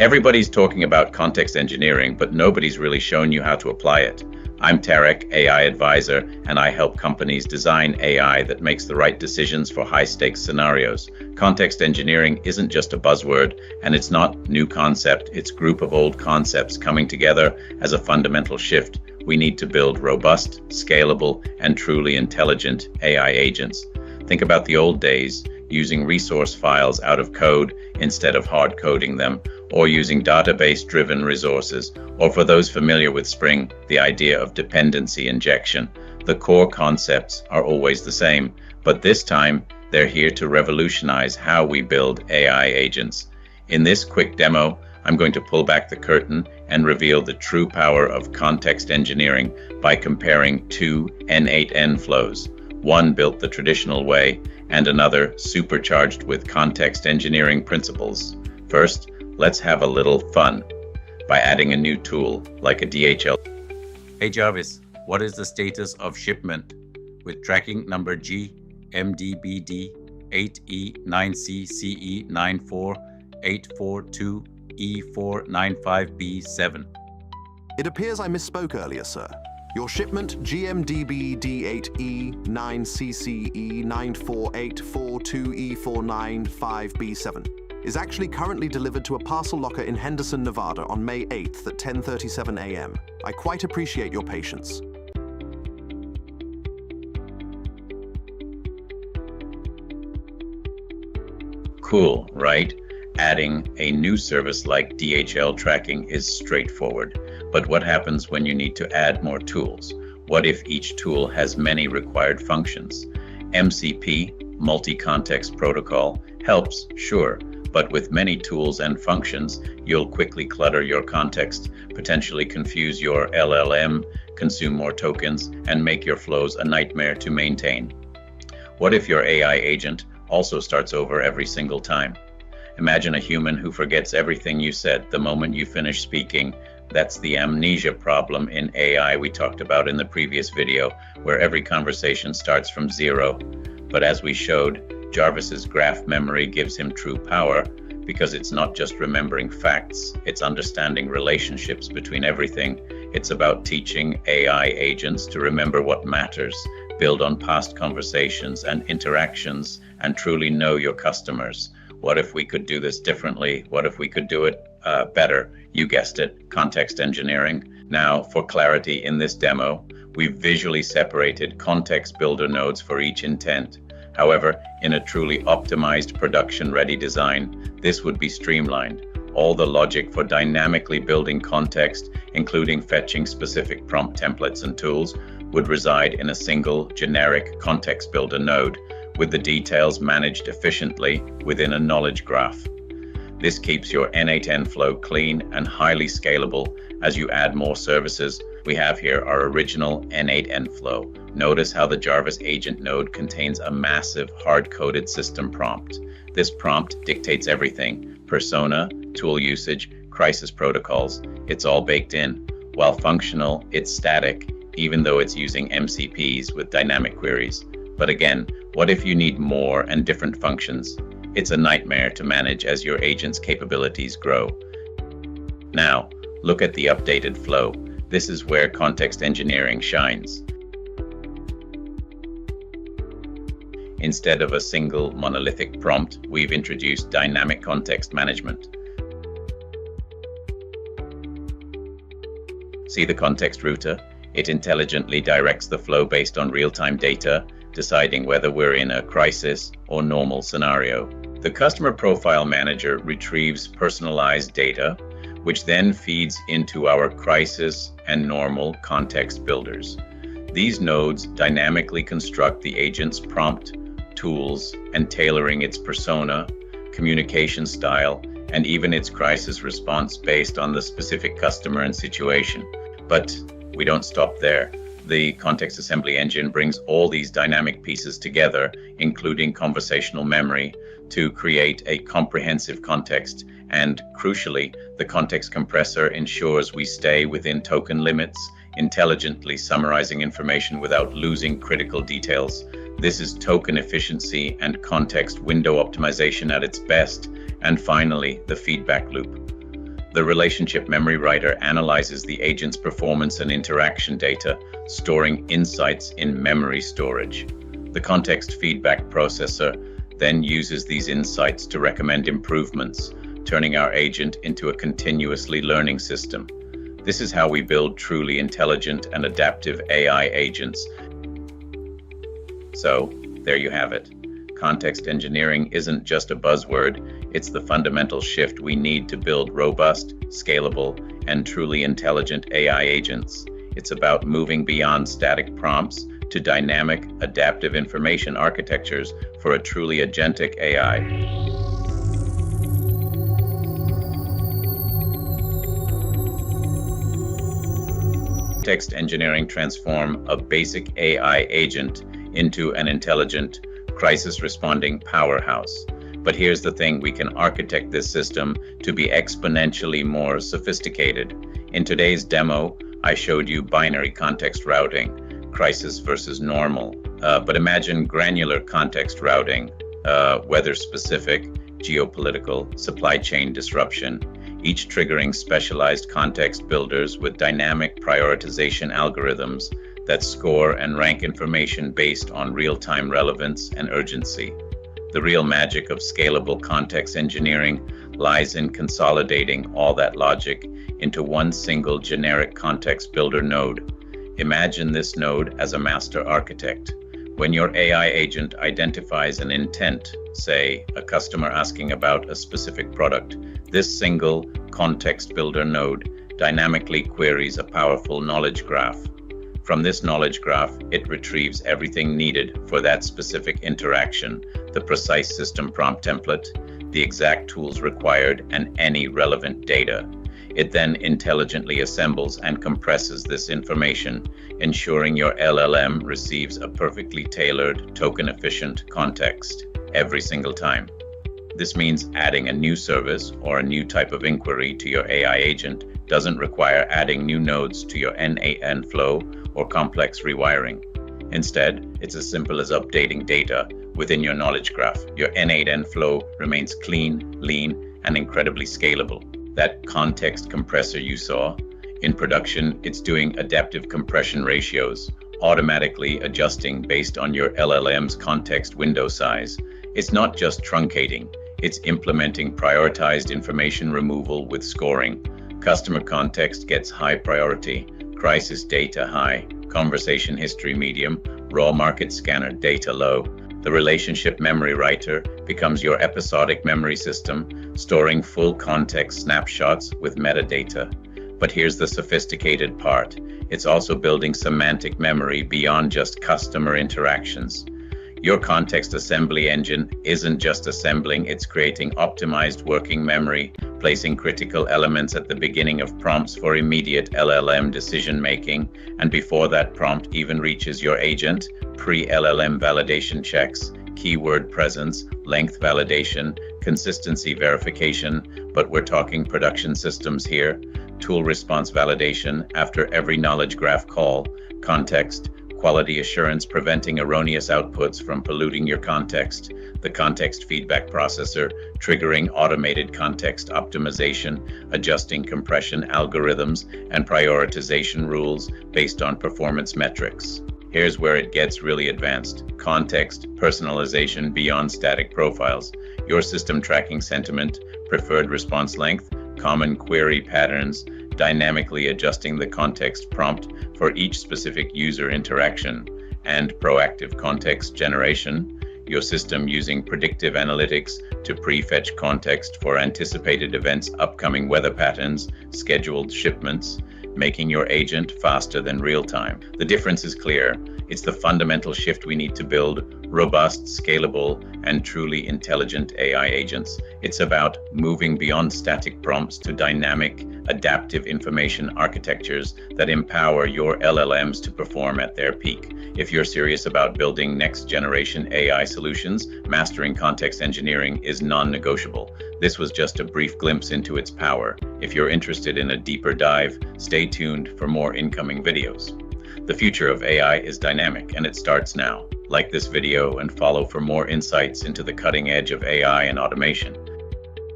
Everybody's talking about context engineering, but nobody's really shown you how to apply it. I'm Tarek, AI advisor, and I help companies design AI that makes the right decisions for high-stakes scenarios. Context engineering isn't just a buzzword, and it's not new concept, it's a group of old concepts coming together as a fundamental shift. We need to build robust, scalable, and truly intelligent AI agents. Think about the old days, using resource files out of code instead of hard coding them, or using database-driven resources, or for those familiar with Spring, the idea of dependency injection. The core concepts are always the same, but this time they're here to revolutionize how we build AI agents. In this quick demo, I'm going to pull back the curtain and reveal the true power of context engineering by comparing two n8n flows. One built the traditional way, and another supercharged with context engineering principles. First, let's have a little fun by adding a new tool like a DHL. Hey Jarvis, what is the status of shipment with tracking number GMDBD8E9CCE94842E495B7? It appears I misspoke earlier, sir. Your shipment GMDB-D8E9CCE94842E495B7 is actually currently delivered to a parcel locker in Henderson, Nevada on May 8th at 10:37 a.m. I quite appreciate your patience. Cool, right? Adding a new service like DHL tracking is straightforward. But what happens when you need to add more tools? What if each tool has many required functions? MCP, multi-context protocol, helps, sure, but with many tools and functions, you'll quickly clutter your context, potentially confuse your LLM, consume more tokens, and make your flows a nightmare to maintain. What if your AI agent also starts over every single time? Imagine a human who forgets everything you said the moment you finish speaking. That's the amnesia problem in AI we talked about in the previous video, where every conversation starts from zero. But as we showed, Jarvis's graph memory gives him true power because it's not just remembering facts, it's understanding relationships between everything. It's about teaching AI agents to remember what matters, build on past conversations and interactions, and truly know your customers. What if we could do this differently? What if we could do it better? You guessed it, context engineering. Now, for clarity in this demo, we've visually separated context builder nodes for each intent. However, in a truly optimized production-ready design, this would be streamlined. All the logic for dynamically building context, including fetching specific prompt templates and tools, would reside in a single generic context builder node, with the details managed efficiently within a knowledge graph. This keeps your n8n flow clean and highly scalable as you add more services. We have here our original n8n flow. Notice how the Jarvis agent node contains a massive hard-coded system prompt. This prompt dictates everything: persona, tool usage, crisis protocols. It's all baked in. While functional, it's static, even though it's using MCPs with dynamic queries. But again, what if you need more and different functions? It's a nightmare to manage as your agent's capabilities grow. Now, look at the updated flow. This is where context engineering shines. Instead of a single monolithic prompt, we've introduced dynamic context management. See the context router? It intelligently directs the flow based on real-time data, deciding whether we're in a crisis or normal scenario. The Customer Profile Manager retrieves personalized data, which then feeds into our crisis and normal context builders. These nodes dynamically construct the agent's prompt, tools, and tailoring its persona, communication style, and even its crisis response based on the specific customer and situation. But we don't stop there. The context assembly engine brings all these dynamic pieces together, including conversational memory, to create a comprehensive context. And crucially, the context compressor ensures we stay within token limits, intelligently summarizing information without losing critical details. This is token efficiency and context window optimization at its best. And finally, the feedback loop. The relationship memory writer analyzes the agent's performance and interaction data, storing insights in memory storage. The context feedback processor then uses these insights to recommend improvements, turning our agent into a continuously learning system. This is how we build truly intelligent and adaptive AI agents. So, there you have it. Context engineering isn't just a buzzword, it's the fundamental shift we need to build robust, scalable, and truly intelligent AI agents. It's about moving beyond static prompts to dynamic, adaptive information architectures for a truly agentic AI. Context engineering transforms a basic AI agent into an intelligent, crisis-responding powerhouse. But here's the thing, we can architect this system to be exponentially more sophisticated. In today's demo, I showed you binary context routing, crisis versus normal. But imagine granular context routing, weather-specific, geopolitical, supply chain disruption, each triggering specialized context builders with dynamic prioritization algorithms that score and rank information based on real-time relevance and urgency. The real magic of scalable context engineering lies in consolidating all that logic into one single generic context builder node. Imagine this node as a master architect. When your AI agent identifies an intent, say a customer asking about a specific product, this single context builder node dynamically queries a powerful knowledge graph. From this knowledge graph, it retrieves everything needed for that specific interaction, the precise system prompt template, the exact tools required, and any relevant data. It then intelligently assembles and compresses this information, ensuring your LLM receives a perfectly tailored, token-efficient context every single time. This means adding a new service or a new type of inquiry to your AI agent doesn't require adding new nodes to your n8n flow or complex rewiring. Instead, it's as simple as updating data within your knowledge graph. Your n8n flow remains clean, lean, and incredibly scalable. That context compressor you saw, in production, it's doing adaptive compression ratios, automatically adjusting based on your LLM's context window size. It's not just truncating, it's implementing prioritized information removal with scoring. Customer context gets high priority, crisis data high, conversation history medium, raw market scanner data low. The relationship memory writer becomes your episodic memory system, storing full context snapshots with metadata. But here's the sophisticated part. It's also building semantic memory beyond just customer interactions. Your context assembly engine isn't just assembling, it's creating optimized working memory, placing critical elements at the beginning of prompts for immediate LLM decision-making, and before that prompt even reaches your agent, pre-LLM validation checks, keyword presence, length validation, consistency verification, but we're talking production systems here, tool response validation after every knowledge graph call, context, quality assurance preventing erroneous outputs from polluting your context, the context feedback processor triggering automated context optimization, adjusting compression algorithms and prioritization rules based on performance metrics. Here's where it gets really advanced. Context personalization beyond static profiles. Your system tracking sentiment, preferred response length, common query patterns, dynamically adjusting the context prompt for each specific user interaction, and proactive context generation, your system using predictive analytics to pre-fetch context for anticipated events, upcoming weather patterns, scheduled shipments, making your agent faster than real time. The difference is clear. It's the fundamental shift we need to build robust, scalable, and truly intelligent AI agents. It's about moving beyond static prompts to dynamic, adaptive information architectures that empower your LLMs to perform at their peak. If you're serious about building next-generation AI solutions, mastering context engineering is non-negotiable. This was just a brief glimpse into its power. If you're interested in a deeper dive, stay tuned for more incoming videos. The future of AI is dynamic, and it starts now. Like this video and follow for more insights into the cutting edge of AI and automation.